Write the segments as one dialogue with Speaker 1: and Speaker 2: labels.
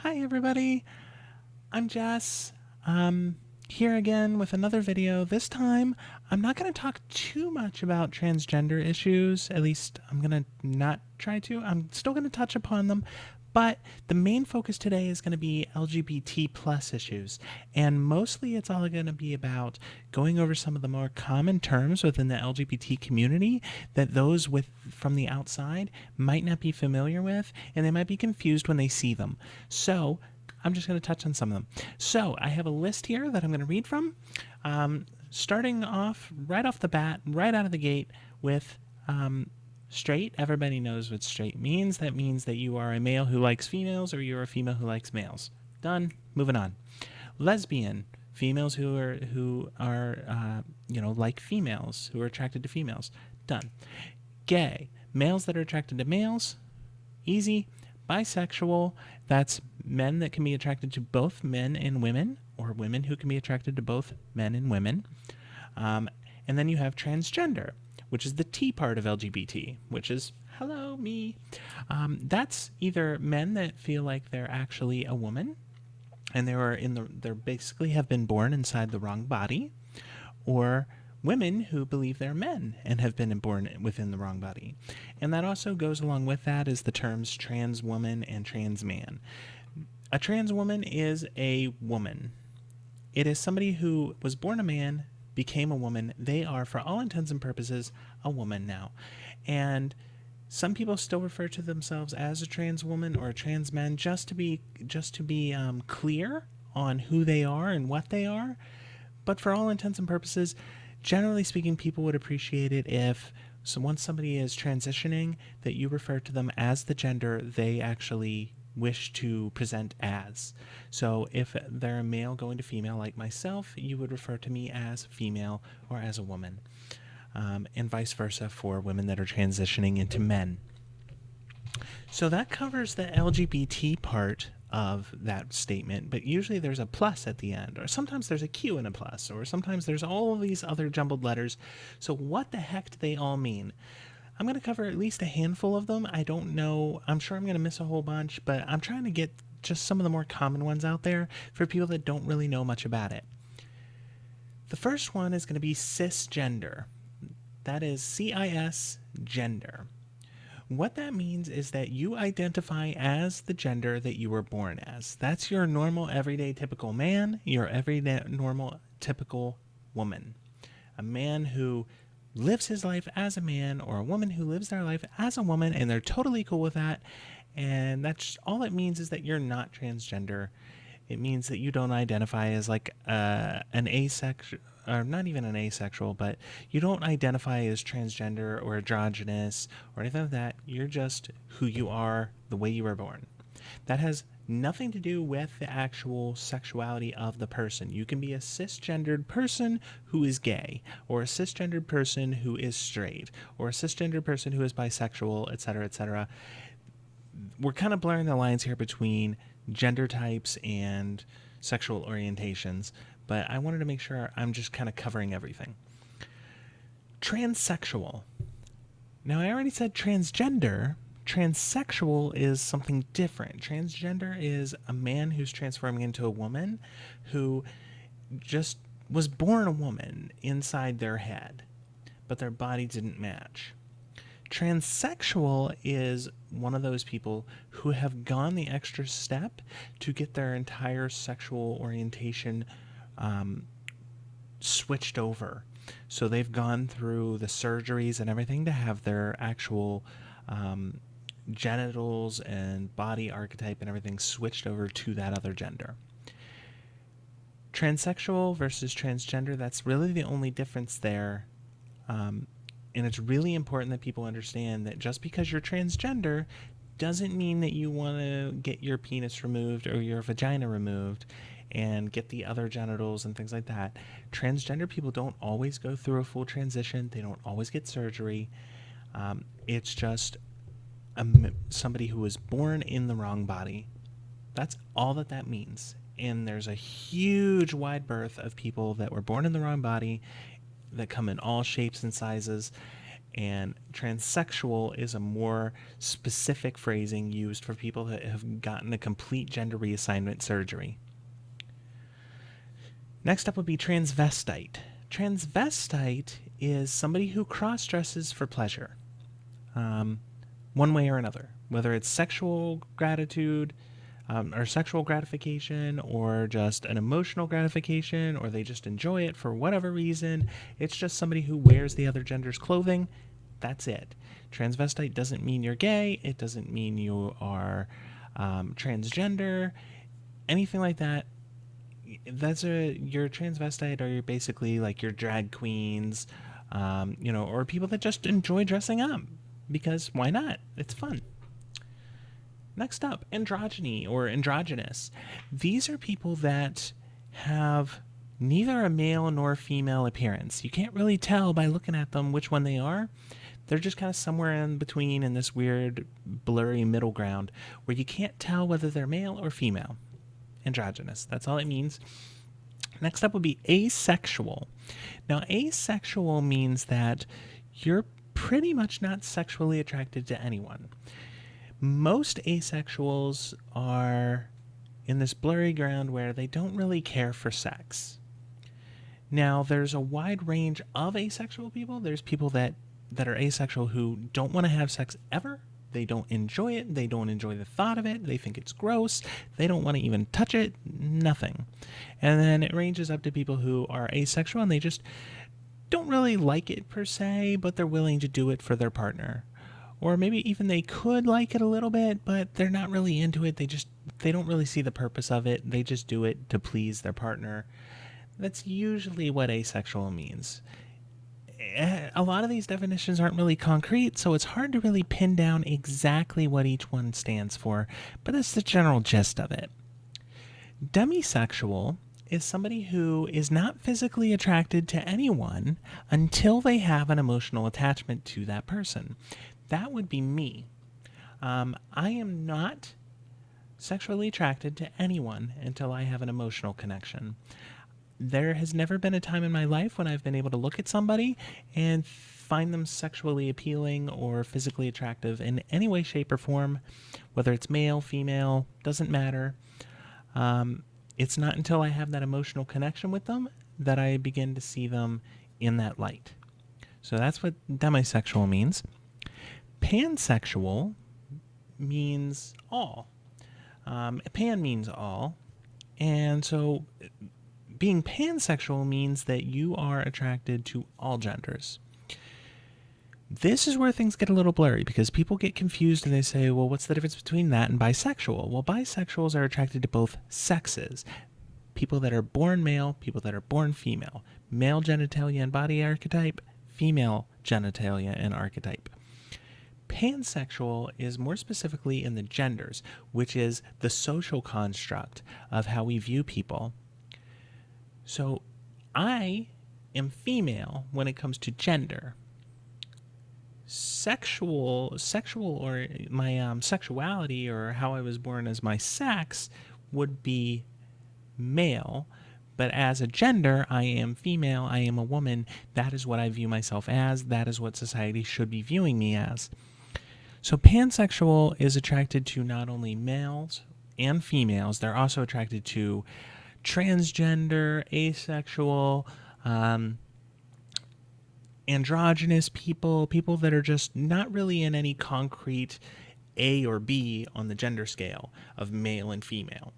Speaker 1: Hi everybody, I'm Jess. Um, Here again with another video. This time, I'm not going to talk too much about transgender issues. At least I'm going to not try to. I'm still going to touch upon them, but the main focus today is going to be LGBT plus issues, and mostly it's all going to be about going over some of the more common terms within the LGBT community that those with from the outside might not be familiar with, and they might be confused when they see them. So I'm just going to touch on some of them. So I have a list here that I'm going to read from, starting off right off the bat, right out of the gate with straight. Everybody knows what straight means. That means that you are a male who likes females or you're a female who likes males. Done. Moving on. Lesbian. Females who are like females, who are attracted to females. Done. Gay. Males that are attracted to males. Easy. Bisexual, that's men that can be attracted to both men and women, or women who can be attracted to both men and women. And then you have transgender, which is the T part of LGBT, which is hello, me. That's either men that feel like they're actually a woman, and they're basically have been born inside the wrong body, or women who believe they're men and have been born within the wrong body. And that also goes along with that is the terms trans woman and trans man. A trans woman is a woman. It is somebody who was born a man, became a woman. They are, for all intents and purposes, a woman now. And some people still refer to themselves as a trans woman or a trans man just to be clear on who they are and what they are. But for all intents and purposes, generally speaking, people would appreciate it if once somebody is transitioning, that you refer to them as the gender they actually wish to present as. So if they're a male going to female like myself, you would refer to me as female or as a woman. And vice versa for women that are transitioning into men. So that covers the LGBT part of that statement, but usually there's a plus at the end, or sometimes there's a Q and a plus, or sometimes there's all of these other jumbled letters. So what the heck do they all mean? I'm going to cover at least a handful of them. I don't know. I'm sure I'm going to miss a whole bunch, but I'm trying to get just some of the more common ones out there for people that don't really know much about it. The first one is going to be cisgender. That is CIS gender. What that means is that you identify as the gender that you were born as. That's your normal, everyday, typical man, your everyday, normal, typical woman. A man who lives his life as a man, or a woman who lives their life as a woman, and they're totally cool with that. And that's all it means is that you're not transgender. It means that you don't identify as like an asexual, or not even an asexual, but you don't identify as transgender or androgynous or anything like that. You're just who you are, the way you were born. That has nothing to do with the actual sexuality of the person. You can be a cisgendered person who is gay, or a cisgendered person who is straight, or a cisgendered person who is bisexual, etc., etc. We're kind of blurring the lines here between gender types and sexual orientations, but I wanted to make sure I'm just kind of covering everything. Transsexual. Now, I already said transgender. Transsexual is something different. Transgender is a man who's transforming into a woman who just was born a woman inside their head, but their body didn't match. Transsexual is one of those people who have gone the extra step to get their entire sexual orientation switched over. So they've gone through the surgeries and everything to have their actual genitals and body archetype and everything switched over to that other gender. Transsexual versus transgender, that's really the only difference there. And it's really important that people understand that just because you're transgender doesn't mean that you want to get your penis removed or your vagina removed and get the other genitals and things like that. Transgender people don't always go through a full transition. They don't always get surgery. It's just somebody who was born in the wrong body. That's all that means. And there's a huge wide berth of people that were born in the wrong body that come in all shapes and sizes. And transsexual is a more specific phrasing used for people that have gotten a complete gender reassignment surgery. Next up would be transvestite. Transvestite is somebody who cross-dresses for pleasure, one way or another, whether it's sexual gratitude, or sexual gratification, or just an emotional gratification, or they just enjoy it for whatever reason. It's just somebody who wears the other gender's clothing. That's it. Transvestite doesn't mean you're gay. It doesn't mean you are transgender, anything like that. You're transvestite, or you're basically like your drag queens, or people that just enjoy dressing up, because why not? It's fun. Next up, androgyny or androgynous. These are people that have neither a male nor female appearance. You can't really tell by looking at them which one they are. They're just kind of somewhere in between in this weird, blurry middle ground where you can't tell whether they're male or female. Androgynous, that's all it means. Next up would be asexual. Now, asexual means that you're pretty much not sexually attracted to anyone. Most asexuals are in this blurry ground where they don't really care for sex. Now, there's a wide range of asexual people. There's people that are asexual who don't want to have sex ever. They don't enjoy it. They don't enjoy the thought of it. They think it's gross. They don't want to even touch it. Nothing. And then it ranges up to people who are asexual and they just don't really like it per se, but they're willing to do it for their partner. Or maybe even they could like it a little bit, but they're not really into it. They don't really see the purpose of it. They just do it to please their partner. That's usually what asexual means. A lot of these definitions aren't really concrete, so it's hard to really pin down exactly what each one stands for, but that's the general gist of it. Demisexual is somebody who is not physically attracted to anyone until they have an emotional attachment to that person. That would be me. I am not sexually attracted to anyone until I have an emotional connection. There has never been a time in my life when I've been able to look at somebody and find them sexually appealing or physically attractive in any way, shape, or form, whether it's male, female, doesn't matter. It's not until I have that emotional connection with them that I begin to see them in that light. So that's what demisexual means. Pansexual means all. Pan means all. And so being pansexual means that you are attracted to all genders. This is where things get a little blurry because people get confused and they say, well, what's the difference between that and bisexual? Well, bisexuals are attracted to both sexes. People that are born male, people that are born female. Male genitalia and body archetype, female genitalia and archetype. Pansexual is more specifically in the genders, which is the social construct of how we view people. So I am female when it comes to gender. Sexual or my sexuality or how I was born as my sex would be male, but as a gender, I am female, I am a woman. That is what I view myself as. That is what society should be viewing me as. So pansexual is attracted to not only males and females, they're also attracted to transgender, asexual, androgynous people that are just not really in any concrete A or B on the gender scale of male and female.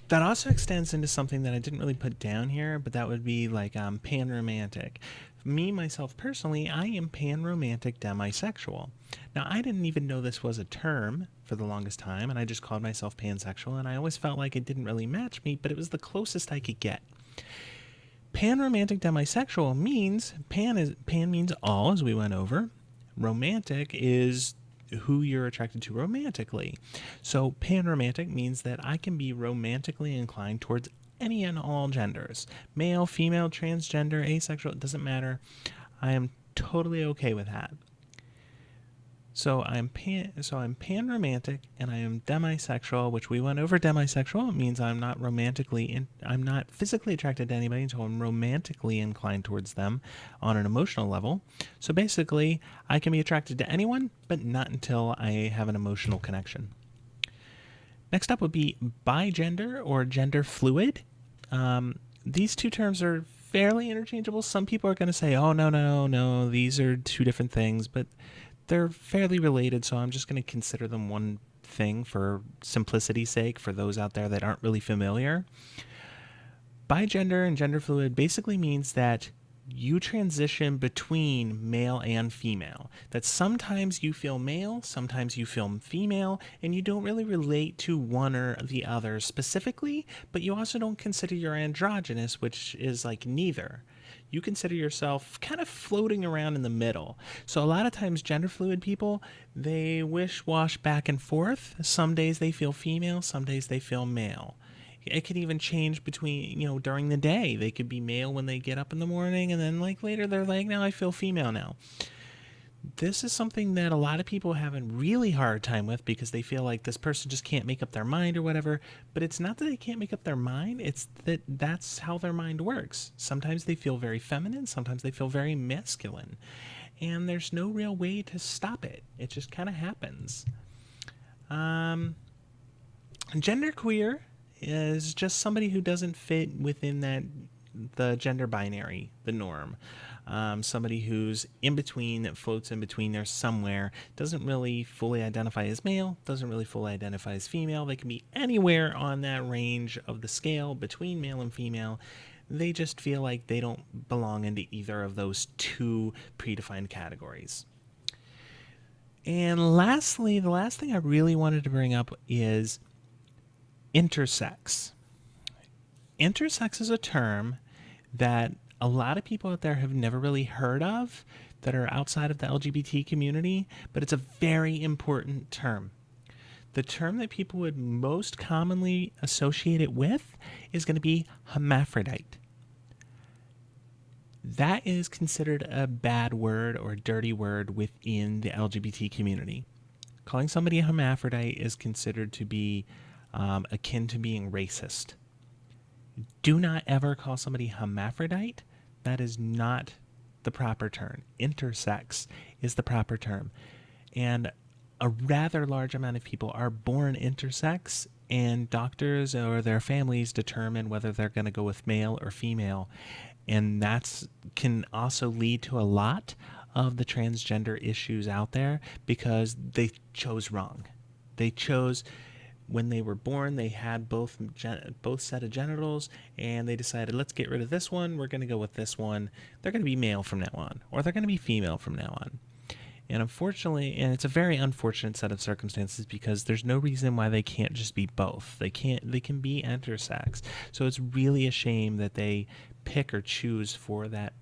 Speaker 1: That also extends into something that I didn't really put down here, but that would be like pan-romantic. Me, myself, personally, I am pan-romantic demisexual. Now, I didn't even know this was a term for the longest time, and I just called myself pansexual, and I always felt like it didn't really match me, but it was the closest I could get. Pan-romantic demisexual means, pan means all, as we went over. Romantic is who you're attracted to romantically. So pan-romantic means that I can be romantically inclined towards any and all genders. Male, female, transgender, asexual, it doesn't matter. I am totally okay with that. I'm panromantic and I am demisexual, which we went over. Demisexual, it means I'm not physically attracted to anybody until I'm romantically inclined towards them on an emotional level. So basically, I can be attracted to anyone, but not until I have an emotional connection. Next up would be bigender or gender fluid. These two terms are fairly interchangeable. Some people are going to say, oh, no, these are two different things, but they're fairly related, so I'm just going to consider them one thing for simplicity's sake for those out there that aren't really familiar. Bigender and gender fluid basically means that you transition between male and female. That sometimes you feel male, sometimes you feel female, and you don't really relate to one or the other specifically, but you also don't consider you're androgynous, which is like neither. You consider yourself kind of floating around in the middle. So a lot of times gender fluid people, they wish-wash back and forth. Some days they feel female, some days they feel male. It could even change between, during the day. They could be male when they get up in the morning, and then like later they're like, now I feel female now. This is something that a lot of people have a really hard time with because they feel like this person just can't make up their mind or whatever. But it's not that they can't make up their mind, it's that that's how their mind works. Sometimes they feel very feminine, sometimes they feel very masculine. And there's no real way to stop it. It just kind of happens. Genderqueer is just somebody who doesn't fit within the gender binary, the norm. Somebody who's in between, that floats in between there somewhere, doesn't really fully identify as male, doesn't really fully identify as female. They can be anywhere on that range of the scale between male and female. They just feel like they don't belong into either of those two predefined categories. And lastly, the last thing I really wanted to bring up is intersex. Intersex is a term that a lot of people out there have never really heard of that are outside of the LGBT community, but it's a very important term. The term that people would most commonly associate it with is going to be hermaphrodite. That is considered a bad word or a dirty word within the LGBT community. Calling somebody a hermaphrodite is considered to be akin to being racist. Do not ever call somebody hermaphrodite. That is not the proper term. Intersex is the proper term. And a rather large amount of people are born intersex, and doctors or their families determine whether they're going to go with male or female. And that can also lead to a lot of the transgender issues out there because they chose wrong. They chose, when they were born, they had both set of genitals, and they decided, let's get rid of this one, we're going to go with this one. They're going to be male from now on, or they're going to be female from now on. And unfortunately, and it's a very unfortunate set of circumstances because there's no reason why they can't just be both. They can be intersex. So it's really a shame that they pick or choose for that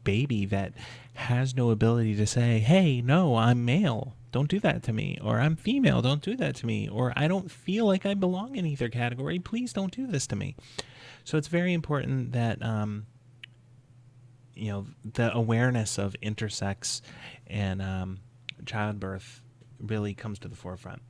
Speaker 1: baby that has no ability to say, hey, no, I'm male, don't do that to me, or I'm female, don't do that to me, or I don't feel like I belong in either category, please don't do this to me. So it's very important that the awareness of intersex and childbirth really comes to the forefront.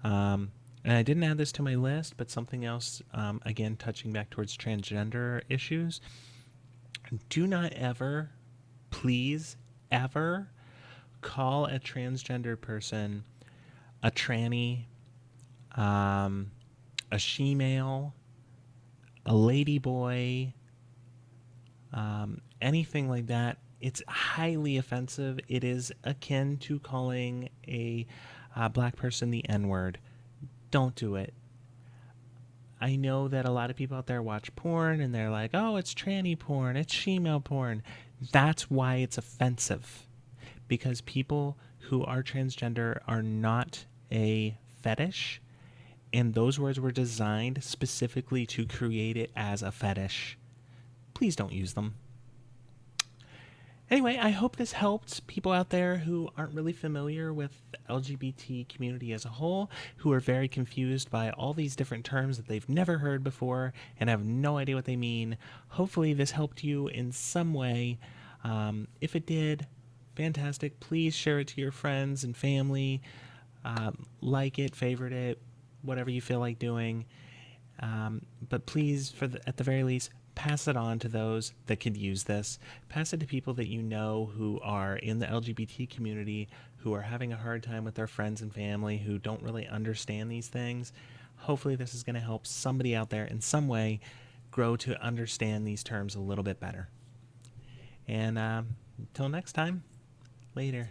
Speaker 1: And I didn't add this to my list, but something else, again, touching back towards transgender issues. Do not ever, please, ever call a transgender person a tranny, a she-male, a ladyboy, anything like that. It's highly offensive. It is akin to calling a black person the N-word. Don't do it. I know that a lot of people out there watch porn and they're like, oh, it's tranny porn, it's she-male porn. That's why it's offensive. Because people who are transgender are not a fetish, and those words were designed specifically to create it as a fetish. Please don't use them. Anyway, I hope this helped people out there who aren't really familiar with the LGBT community as a whole, who are very confused by all these different terms that they've never heard before and have no idea what they mean. Hopefully this helped you in some way. If it did, Fantastic. Please share it to your friends and family. Like it, favorite it, whatever you feel like doing. But please, at the very least, pass it on to those that could use this. Pass it to people that you know who are in the LGBT community, who are having a hard time with their friends and family, who don't really understand these things. Hopefully, this is going to help somebody out there in some way grow to understand these terms a little bit better. And until next time, later.